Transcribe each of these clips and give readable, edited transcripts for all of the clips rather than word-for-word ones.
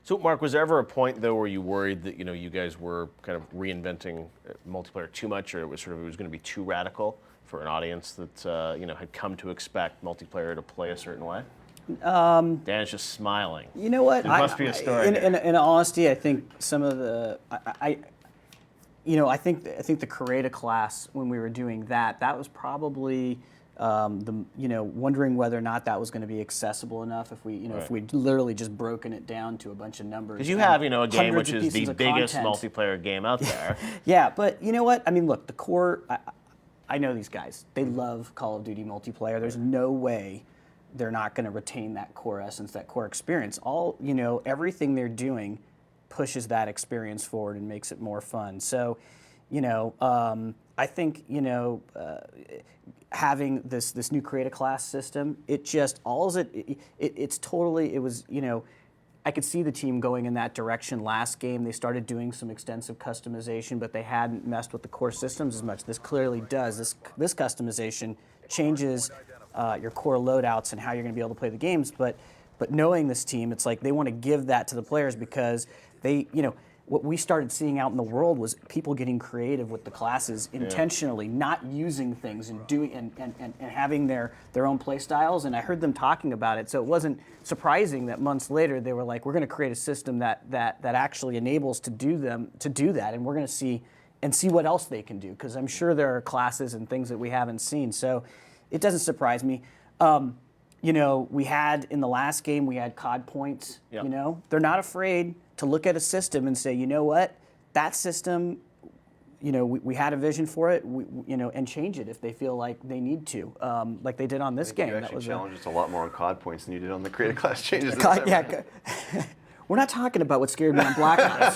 So, Mark, was there ever a point though where you worried that you guys were kind of reinventing multiplayer too much, or it was going to be too radical for an audience that had come to expect multiplayer to play a certain way? Dan's just smiling. You know what? There must be a story. In honesty, I think some of the I think the Create a class, when we were doing that was probably wondering whether or not that was going to be accessible enough if we if we'd literally just broken it down to a bunch of numbers. Because you have a game which is the biggest multiplayer game out there. Yeah, but you know what? I mean, look, the core. I know these guys. They love Call of Duty multiplayer. There's no way they're not going to retain that core essence, that core experience. Everything they're doing pushes that experience forward and makes it more fun. So, I think having this new Create a Class system, I could see the team going in that direction last game. They started doing some extensive customization, but they hadn't messed with the core systems as much. This clearly does. This customization changes your core loadouts and how you're going to be able to play the games. But knowing this team, it's like they want to give that to the players because they, what we started seeing out in the world was people getting creative with the classes intentionally, not using things and doing and having their own play styles. And I heard them talking about it, so it wasn't surprising that months later they were like, "We're going to create a system that actually enables to do that, and we're going to see what else they can do." Because I'm sure there are classes and things that we haven't seen, so it doesn't surprise me. We had in the last game we had COD points. Yep. They're not afraid to look at a system and say, you know what, that system, we had a vision for it, and change it if they feel like they need to, like they did on this game. You actually challenged us a lot more on COD points than you did on the Create a Class changes. We're not talking about what scared me on Black Ops.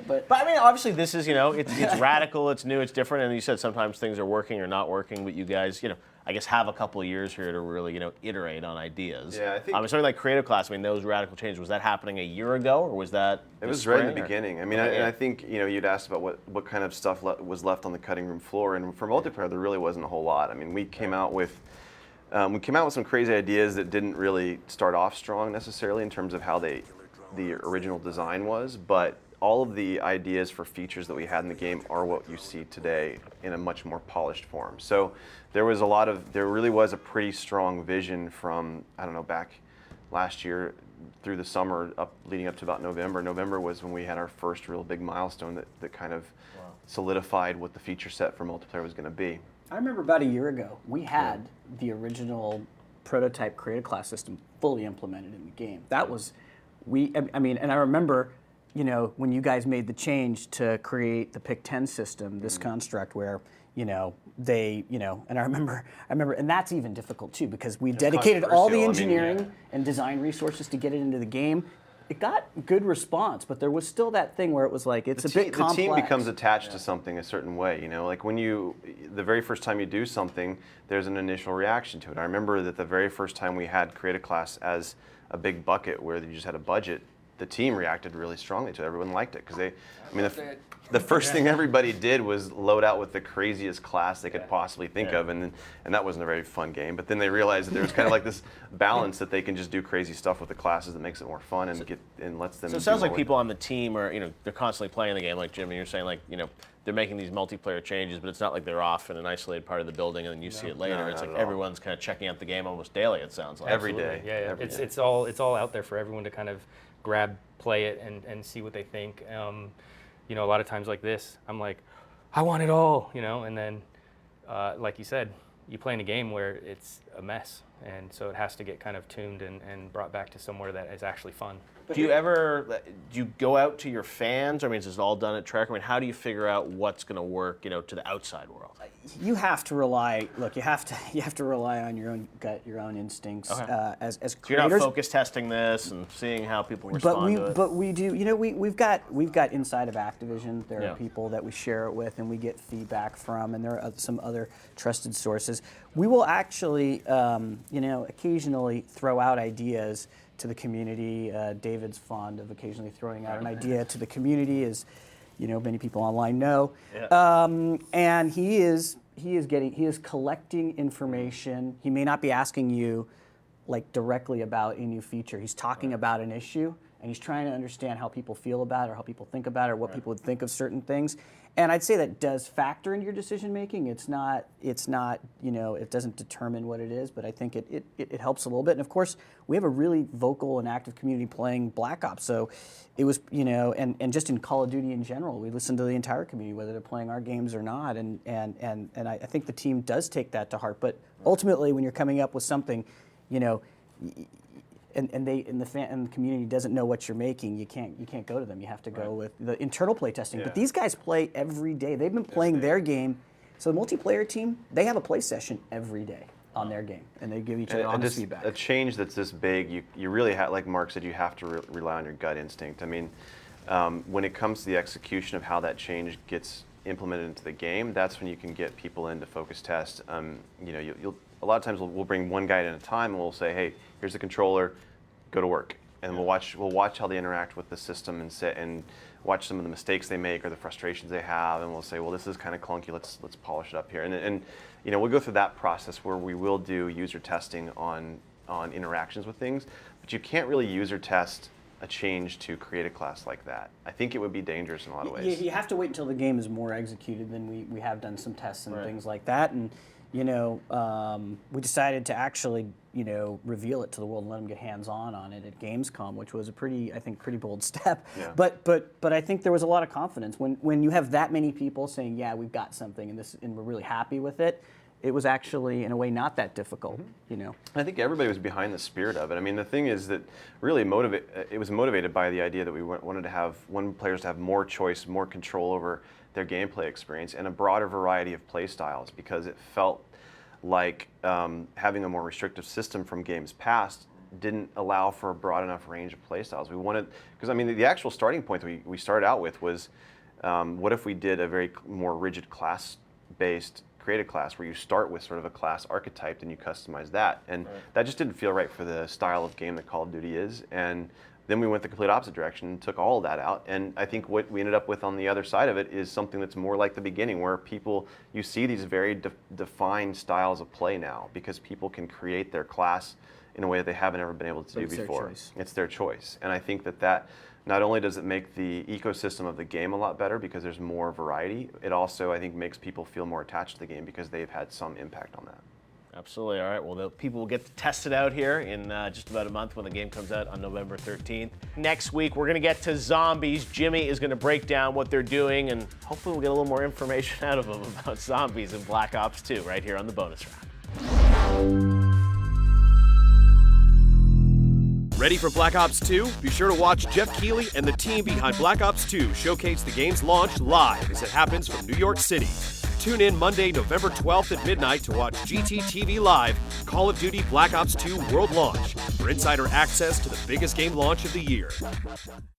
But I mean, obviously, this is it's radical, it's new, it's different, and you said sometimes things are working or not working, but you guys I guess have a couple of years here to really iterate on ideas. Yeah, I think something like Creative Class. I mean, those radical changes, was that happening a year ago, or was that? It was right in the beginning. I mean, I think you'd asked about what kind of stuff was left on the cutting room floor, and for multiplayer, there really wasn't a whole lot. I mean, we came out with some crazy ideas that didn't really start off strong necessarily in terms of how the original design was, but all of the ideas for features that we had in the game are what you see today in a much more polished form. So there really was a pretty strong vision from, back last year through the summer leading up to about November. November was when we had our first real big milestone that kind of solidified what the feature set for multiplayer was going to be. I remember about a year ago, we had the original prototype Create a Class system fully implemented in the game. That was, and I remember, when you guys made the change to create the Pick 10 system, this construct where, and I remember, and that's even difficult too, because we dedicated all the engineering and design resources to get it into the game. It got good response, but there was still that thing where it was like, it's a bit complex. The team becomes attached to something a certain way, like when the very first time you do something, there's an initial reaction to it. I remember that the very first time we had Create a Class as a big bucket where you just had a budget, the team reacted really strongly to it. Everyone liked it because the first thing everybody did was load out with the craziest class they could possibly think of, and that wasn't a very fun game. But then they realized that there was kind of like this balance that they can just do crazy stuff with the classes that makes it more fun and lets them. So it sounds like people on the team are they're constantly playing the game, like Jim, and you're saying they're making these multiplayer changes, but it's not like they're off in an isolated part of the building and then you see it later. It's like everyone's kind of checking out the game almost daily. It sounds like every day. Yeah. It's all out there for everyone to kind of grab, play it, and see what they think. A lot of times like this, I'm like, I want it all, and then, like you said, you play in a game where it's a mess, and so it has to get kind of tuned and brought back to somewhere that is actually fun. Do you go out to your fans? I mean, is this all done at Trek? I mean, how do you figure out what's going to work, to the outside world? You have to rely. Look, you have to rely on your own gut, your own instincts. As creators. So you're not focus testing this and seeing how people respond to it. But we do. We've got inside of Activision. There are people that we share it with, and we get feedback from, and there are some other trusted sources. We will actually, occasionally throw out ideas to the community. David's fond of occasionally throwing out an idea to the community, as many people online know. Yeah. And he is collecting information. He may not be asking you like directly about a new feature. He's talking about an issue, and he's trying to understand how people feel about it, or how people think about it, or what people would think of certain things. And I'd say that does factor into your decision making. It's not, it doesn't determine what it is, but I think it helps a little bit. And of course, we have a really vocal and active community playing Black Ops. So it was, and just in Call of Duty in general, we listen to the entire community, whether they're playing our games or not. And I think the team does take that to heart. But ultimately, when you're coming up with something, and the community doesn't know what you're making, you can't go to them. You have to go with the internal play testing. But these guys play every day. They've been playing their game. So the multiplayer team, they have a play session every day on their game, and they give each other honest feedback. A change that's this big, you really have, like Mark said, you have to rely on your gut instinct. I mean, when it comes to the execution of how that change gets implemented into the game, that's when you can get people in to focus test. A lot of times we'll bring one guy at a time, and we'll say, hey, here's the controller, go to work, and we'll watch how they interact with the system and watch some of the mistakes they make or the frustrations they have, and we'll say, well, this is kind of clunky. Let's polish it up here, and we'll go through that process where we will do user testing on interactions with things, but you can't really user test a change to create a class like that. I think it would be dangerous in a lot of ways. You have to wait until the game is more executed. Than we have done some tests and things like that, and we decided to actually, reveal it to the world and let them get hands-on it at Gamescom, which was a pretty bold step. Yeah. But I think there was a lot of confidence when you have that many people saying, yeah, we've got something and we're really happy with it. It was actually, in a way, not that difficult. I think everybody was behind the spirit of it. I mean, the thing is that really it was motivated by the idea that we wanted players to have more choice, more control over their gameplay experience, and a broader variety of play styles, because it felt like having a more restrictive system from games past didn't allow for a broad enough range of play styles. We wanted, because I mean, the actual starting point that we started out with was, what if we did a very more rigid class-based created class where you start with sort of a class archetype and you customize that, and that just didn't feel right for the style of game that Call of Duty is. And then we went the complete opposite direction and took all of that out, and I think what we ended up with on the other side of it is something that's more like the beginning, where you see these very defined styles of play now, because people can create their class in a way that they haven't ever been able to do before. It's their choice. And I think that not only does it make the ecosystem of the game a lot better because there's more variety, it also, I think, makes people feel more attached to the game because they've had some impact on that. Absolutely. All right. Well, the people will get to test it out here in just about a month when the game comes out on November 13th. Next week, we're going to get to zombies. Jimmy is going to break down what they're doing, and hopefully we'll get a little more information out of them about zombies in Black Ops 2 right here on the bonus round. Ready for Black Ops 2? Be sure to watch Jeff Keighley and the team behind Black Ops 2 showcase the game's launch live as it happens from New York City. Tune in Monday, November 12th at midnight to watch GTTV Live, Call of Duty Black Ops 2 World Launch, for insider access to the biggest game launch of the year.